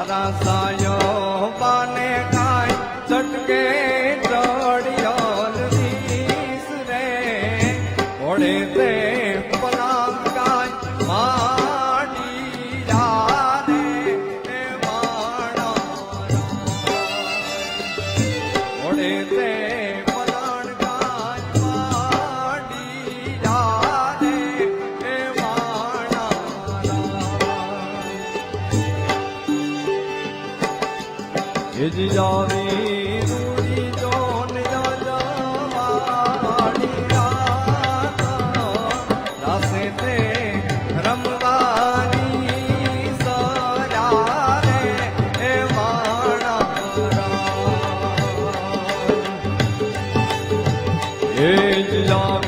સાયો બાને કાય ચટકે ચડિયાલ દીસ રે ઓળે તે પલામ કાય માડી જારે એ માણા ઓળે તે પલાણ કાય માડી જારે એ માણા જાવી રૂડી જોન જવાડી રાસે તે રમવાની સયારે એ માણા એ જાવી